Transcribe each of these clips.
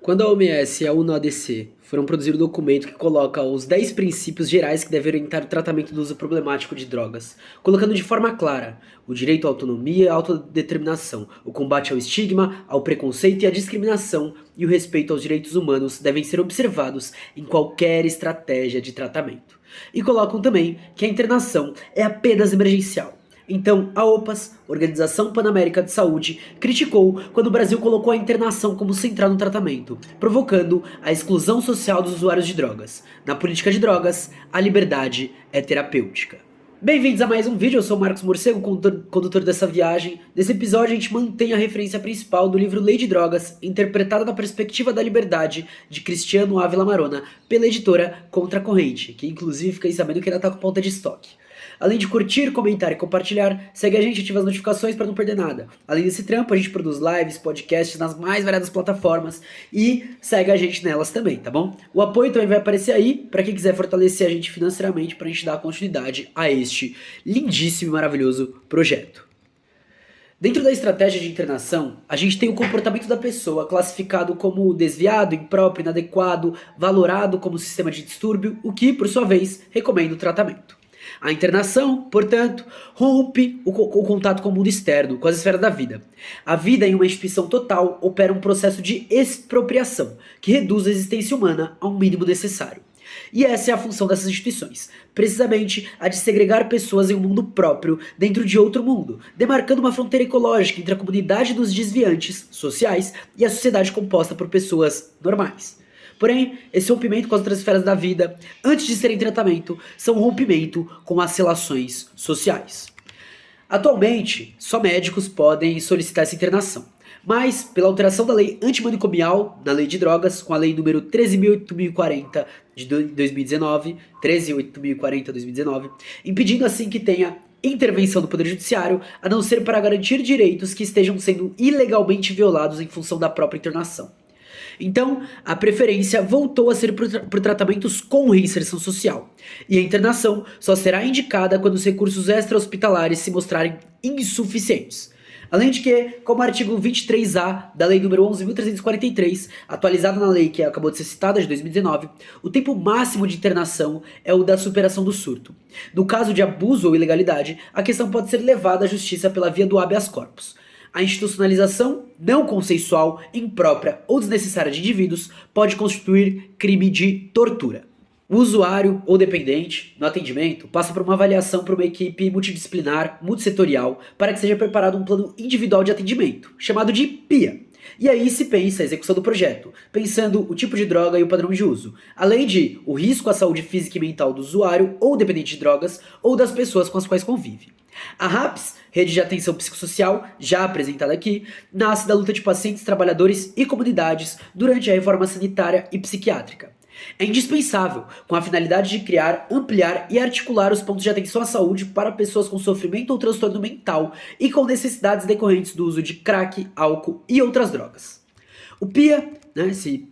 Quando a OMS e a UNODC foram produzir um documento que coloca os 10 princípios gerais que devem orientar o tratamento do uso problemático de drogas, colocando de forma clara o direito à autonomia e à autodeterminação, o combate ao estigma, ao preconceito e à discriminação e o respeito aos direitos humanos devem ser observados em qualquer estratégia de tratamento. E colocam também que a internação é apenas emergencial. Então, a OPAS, Organização Pan-América de Saúde, criticou quando o Brasil colocou a internação como central no tratamento, provocando a exclusão social dos usuários de drogas. Na política de drogas, a liberdade é terapêutica. Bem-vindos a mais um vídeo, eu sou o Marcos Morcego, condutor dessa viagem. Nesse episódio a gente mantém a referência principal do livro Lei de Drogas, interpretada na perspectiva da liberdade, de Cristiano Ávila Marona, pela editora Contra a Corrente, que inclusive fiquei sabendo que ainda tá com ponta de estoque. Além de curtir, comentar e compartilhar, segue a gente e ativa as notificações para não perder nada. Além desse trampo, a gente produz lives, podcasts nas mais variadas plataformas e segue a gente nelas também, tá bom? O apoio também vai aparecer aí para quem quiser fortalecer a gente financeiramente para a gente dar continuidade a este lindíssimo e maravilhoso projeto. Dentro da estratégia de internação, a gente tem o comportamento da pessoa classificado como desviado, impróprio, inadequado, valorado como sistema de distúrbio, o que, por sua vez, recomenda o tratamento. A internação, portanto, rompe o contato com o mundo externo, com as esferas da vida. A vida em uma instituição total opera um processo de expropriação, que reduz a existência humana ao mínimo necessário. E essa é a função dessas instituições, precisamente a de segregar pessoas em um mundo próprio dentro de outro mundo, demarcando uma fronteira ecológica entre a comunidade dos desviantes sociais e a sociedade composta por pessoas normais. Porém, esse rompimento com as outras esferas da vida, antes de serem tratamento, são um rompimento com as relações sociais. Atualmente, só médicos podem solicitar essa internação. Mas, pela alteração da lei antimanicomial, na lei de drogas, com a lei número 13.8040 de 2019, 13.8040 de 2019, impedindo assim que tenha intervenção do Poder Judiciário, a não ser para garantir direitos que estejam sendo ilegalmente violados em função da própria internação. Então, a preferência voltou a ser por tratamentos com reinserção social, e a internação só será indicada quando os recursos extra-hospitalares se mostrarem insuficientes. Além de que, como o artigo 23A da Lei nº 11.343, atualizada na lei que acabou de ser citada, de 2019, o tempo máximo de internação é o da superação do surto. No caso de abuso ou ilegalidade, a questão pode ser levada à justiça pela via do habeas corpus. A institucionalização não consensual, imprópria ou desnecessária de indivíduos pode constituir crime de tortura. O usuário ou dependente, no atendimento, passa por uma avaliação por uma equipe multidisciplinar, multissetorial, para que seja preparado um plano individual de atendimento, chamado de PIA. E aí se pensa a execução do projeto, pensando o tipo de droga e o padrão de uso, além de o risco à saúde física e mental do usuário ou dependente de drogas ou das pessoas com as quais convive. A RAPS, Rede de Atenção Psicossocial, já apresentada aqui, nasce da luta de pacientes, trabalhadores e comunidades durante a reforma sanitária e psiquiátrica. É indispensável, com a finalidade de criar, ampliar e articular os pontos de atenção à saúde para pessoas com sofrimento ou transtorno mental e com necessidades decorrentes do uso de crack, álcool e outras drogas. O PIA,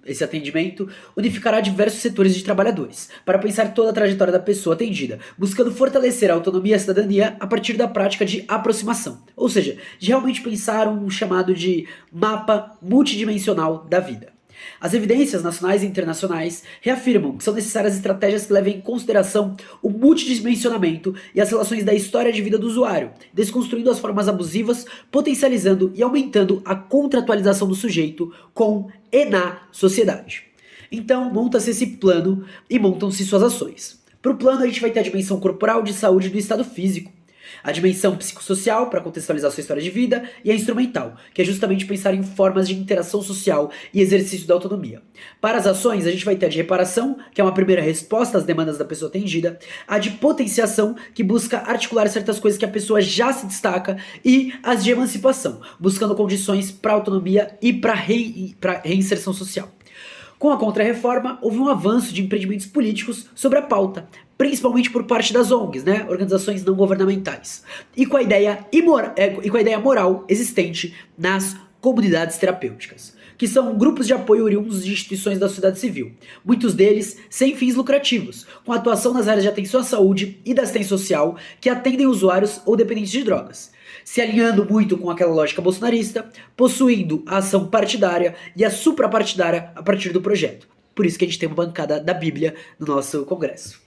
esse atendimento, unificará diversos setores de trabalhadores, para pensar toda a trajetória da pessoa atendida, buscando fortalecer a autonomia e a cidadania a partir da prática de aproximação, ou seja, de realmente pensar um chamado de mapa multidimensional da vida. As evidências nacionais e internacionais reafirmam que são necessárias estratégias que levem em consideração o multidimensionamento e as relações da história de vida do usuário, desconstruindo as formas abusivas, potencializando e aumentando a contratualização do sujeito com e na sociedade. Então, monta-se esse plano e montam-se suas ações. Para o plano, a gente vai ter a dimensão corporal, de saúde e do estado físico, a dimensão psicossocial, para contextualizar sua história de vida, e a instrumental, que é justamente pensar em formas de interação social e exercício da autonomia. Para as ações, a gente vai ter a de reparação, que é uma primeira resposta às demandas da pessoa atendida, a de potenciação, que busca articular certas coisas que a pessoa já se destaca, e as de emancipação, buscando condições para autonomia e para reinserção social. Com a Contra-Reforma, houve um avanço de empreendimentos políticos sobre a pauta, principalmente por parte das ONGs, organizações não governamentais, e com a ideia moral existente nas comunidades terapêuticas, que são grupos de apoio oriundos de instituições da sociedade civil, muitos deles sem fins lucrativos, com atuação nas áreas de atenção à saúde e da assistência social que atendem usuários ou dependentes de drogas, se alinhando muito com aquela lógica bolsonarista, possuindo a ação partidária e a suprapartidária a partir do projeto. Por isso que a gente tem uma bancada da Bíblia no nosso Congresso.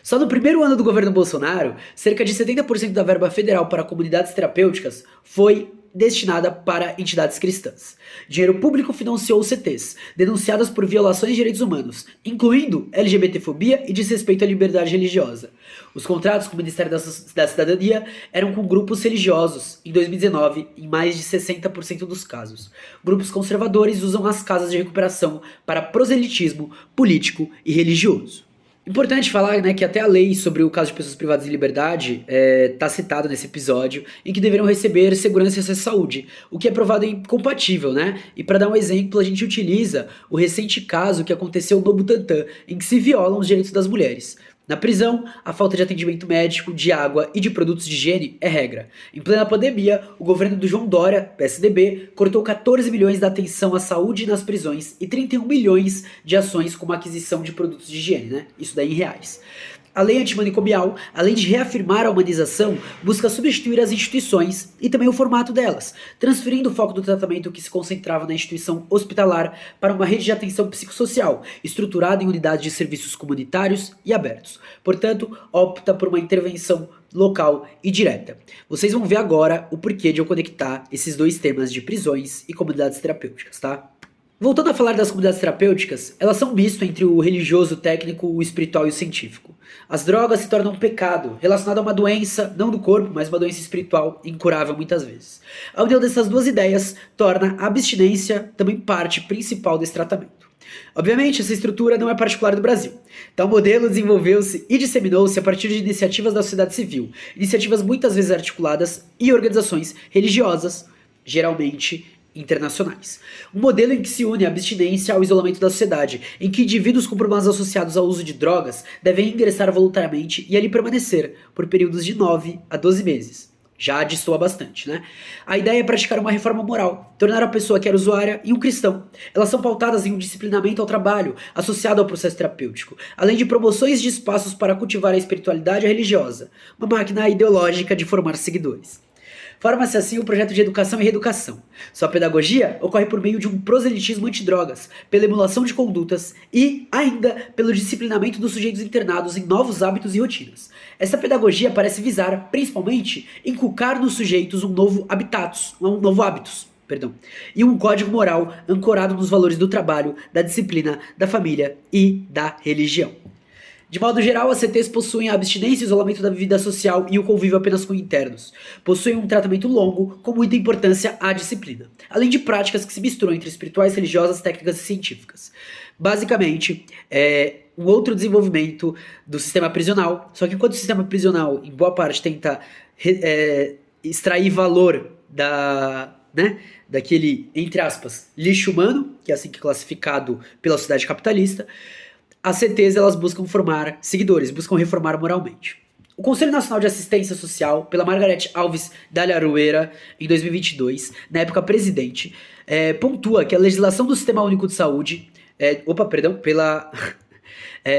Só no primeiro ano do governo Bolsonaro, cerca de 70% da verba federal para comunidades terapêuticas foi destinada para entidades cristãs. Dinheiro público financiou CTs, denunciadas por violações de direitos humanos, incluindo LGBTfobia e desrespeito à liberdade religiosa. Os contratos com o Ministério da Cidadania eram com grupos religiosos, em 2019, em mais de 60% dos casos. Grupos conservadores usam as casas de recuperação para proselitismo político e religioso. Importante falar, né, que até a lei sobre o caso de pessoas privadas de liberdade está citado nesse episódio, em que deverão receber segurança e acesso à saúde, o que é provado incompatível, né? E para dar um exemplo, a gente utiliza o recente caso que aconteceu no Butantã, em que se violam os direitos das mulheres. Na prisão, a falta de atendimento médico, de água e de produtos de higiene é regra. Em plena pandemia, o governo do João Dória, PSDB, cortou 14 milhões da atenção à saúde nas prisões e 31 milhões de ações como aquisição de produtos de higiene, né? Isso daí em reais. A lei antimanicomial, além de reafirmar a humanização, busca substituir as instituições e também o formato delas, transferindo o foco do tratamento que se concentrava na instituição hospitalar para uma rede de atenção psicossocial, estruturada em unidades de serviços comunitários e abertos. Portanto, opta por uma intervenção local e direta. Vocês vão ver agora o porquê de eu conectar esses dois temas de prisões e comunidades terapêuticas, tá? Voltando a falar das comunidades terapêuticas, elas são um misto entre o religioso, o técnico, o espiritual e o científico. As drogas se tornam um pecado, relacionado a uma doença, não do corpo, mas uma doença espiritual, incurável muitas vezes. A união dessas duas ideias torna a abstinência também parte principal desse tratamento. Obviamente, essa estrutura não é particular do Brasil. Tal modelo desenvolveu-se e disseminou-se a partir de iniciativas da sociedade civil, iniciativas muitas vezes articuladas e organizações religiosas, geralmente internacionais. Um modelo em que se une a abstinência ao isolamento da sociedade, em que indivíduos com problemas associados ao uso de drogas devem ingressar voluntariamente e ali permanecer por períodos de 9 a 12 meses. Já destoa bastante, né? A ideia é praticar uma reforma moral, tornar a pessoa que era usuária em um cristão. Elas são pautadas em um disciplinamento ao trabalho, associado ao processo terapêutico, além de promoções de espaços para cultivar a espiritualidade religiosa, uma máquina ideológica de formar seguidores. Forma-se assim um projeto de educação e reeducação. Sua pedagogia ocorre por meio de um proselitismo antidrogas, pela emulação de condutas e, ainda, pelo disciplinamento dos sujeitos internados em novos hábitos e rotinas. Essa pedagogia parece visar, principalmente, inculcar nos sujeitos um novo hábitos, e um código moral ancorado nos valores do trabalho, da disciplina, da família e da religião. De modo geral, as CTs possuem a abstinência e isolamento da vida social e o convívio apenas com internos. Possuem um tratamento longo, com muita importância à disciplina, além de práticas que se misturam entre espirituais, religiosas, técnicas e científicas. Basicamente, é um outro desenvolvimento do sistema prisional, só que enquanto o sistema prisional, em boa parte, tenta extrair valor daquele, entre aspas, lixo humano, que é assim que é classificado pela sociedade capitalista, as CTs elas buscam formar seguidores, buscam reformar moralmente. O Conselho Nacional de Assistência Social, pela Margarete Alves Dalharueira, em 2022, na época presidente, pontua que a legislação do Sistema Único de Saúde,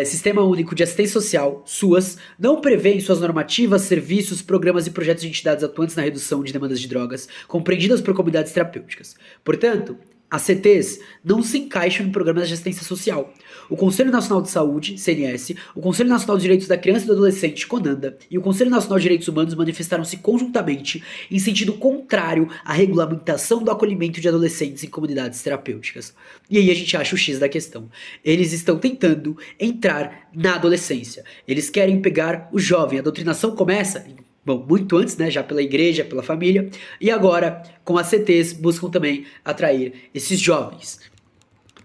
Sistema Único de Assistência Social, SUAS, não prevê em suas normativas, serviços, programas e projetos de entidades atuantes na redução de demandas de drogas, compreendidas por comunidades terapêuticas. Portanto, as CTs não se encaixam em programas de assistência social. O Conselho Nacional de Saúde, CNS, o Conselho Nacional de Direitos da Criança e do Adolescente, CONANDA, e o Conselho Nacional de Direitos Humanos manifestaram-se conjuntamente em sentido contrário à regulamentação do acolhimento de adolescentes em comunidades terapêuticas. E aí a gente acha o X da questão. Eles estão tentando entrar na adolescência. Eles querem pegar o jovem. A doutrinação começa muito antes, né, já pela igreja, pela família, e agora, com as CTs, buscam também atrair esses jovens.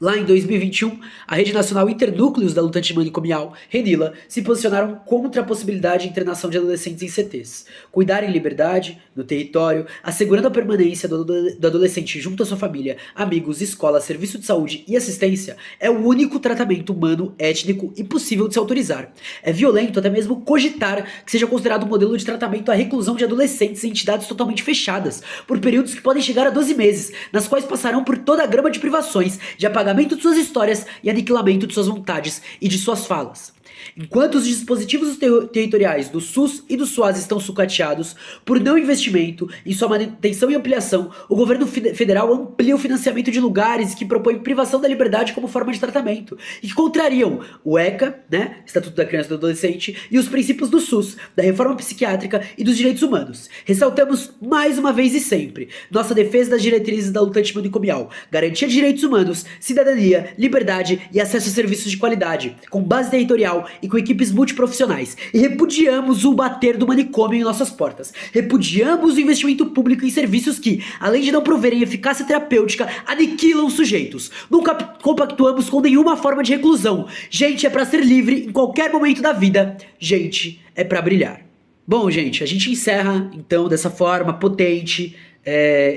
Lá em 2021, a Rede Nacional Internúcleos da Luta Antimanicomial, RENILA, se posicionaram contra a possibilidade de internação de adolescentes em CTs. Cuidar em liberdade, no território, assegurando a permanência do adolescente junto à sua família, amigos, escola, serviço de saúde e assistência é o único tratamento humano, étnico e possível de se autorizar. É violento até mesmo cogitar que seja considerado um modelo de tratamento a reclusão de adolescentes em entidades totalmente fechadas, por períodos que podem chegar a 12 meses, nas quais passarão por toda a grama de privações, de apagamento de suas histórias e aniquilamento de suas vontades e de suas falas. Enquanto os dispositivos territoriais do SUS e do SUAS estão sucateados por não investimento em sua manutenção e ampliação, o governo federal amplia o financiamento de lugares que propõem privação da liberdade como forma de tratamento e que contrariam o ECA, né, Estatuto da Criança e do Adolescente, e os princípios do SUS, da reforma psiquiátrica e dos direitos humanos. Ressaltamos mais uma vez e sempre nossa defesa das diretrizes da luta antimanicomial, garantia de direitos humanos, cidadania, liberdade e acesso a serviços de qualidade, com base territorial e com equipes multiprofissionais. E repudiamos o bater do manicômio em nossas portas. Repudiamos o investimento público em serviços que, além de não proverem eficácia terapêutica, aniquilam sujeitos. Nunca compactuamos com nenhuma forma de reclusão. Gente é pra ser livre em qualquer momento da vida. Gente é pra brilhar. Bom, gente, a gente encerra então dessa forma potente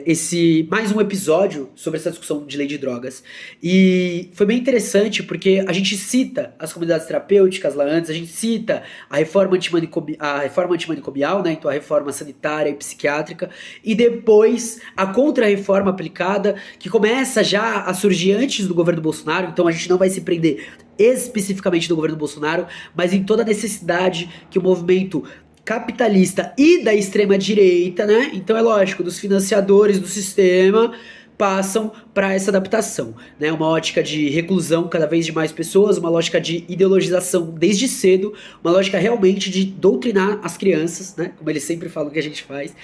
esse mais um episódio sobre essa discussão de lei de drogas. E foi bem interessante porque a gente cita as comunidades terapêuticas lá antes, a gente cita a reforma antimanicomial, né, então a reforma sanitária e psiquiátrica, e depois a contra-reforma aplicada, que começa já a surgir antes do governo Bolsonaro, então a gente não vai se prender especificamente do governo Bolsonaro, mas em toda a necessidade que o movimento capitalista e da extrema direita, né? Então é lógico, dos financiadores do sistema passam para essa adaptação, né? Uma ótica de reclusão cada vez de mais pessoas, uma lógica de ideologização desde cedo, uma lógica realmente de doutrinar as crianças, né? Como eles sempre falam que a gente faz,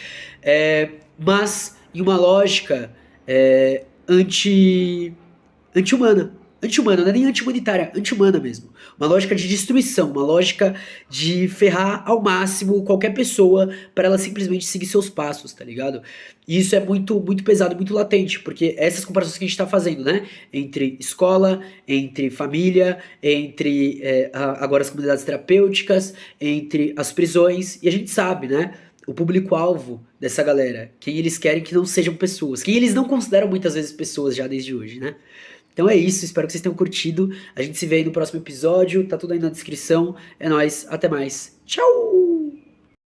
mas em uma lógica anti-humana. Anti-humana, não é nem anti-humanitária, anti-humana mesmo. Uma lógica de destruição, uma lógica de ferrar ao máximo qualquer pessoa para ela simplesmente seguir seus passos, tá ligado? E isso é muito, muito pesado, muito latente, porque essas comparações que a gente tá fazendo, né? Entre escola, entre família, entre agora as comunidades terapêuticas, entre as prisões, e a gente sabe, né? O público-alvo dessa galera, quem eles querem que não sejam pessoas, quem eles não consideram muitas vezes pessoas já desde hoje, né? Então é isso, espero que vocês tenham curtido. A gente se vê aí no próximo episódio, tá tudo aí na descrição. É nóis, até mais. Tchau!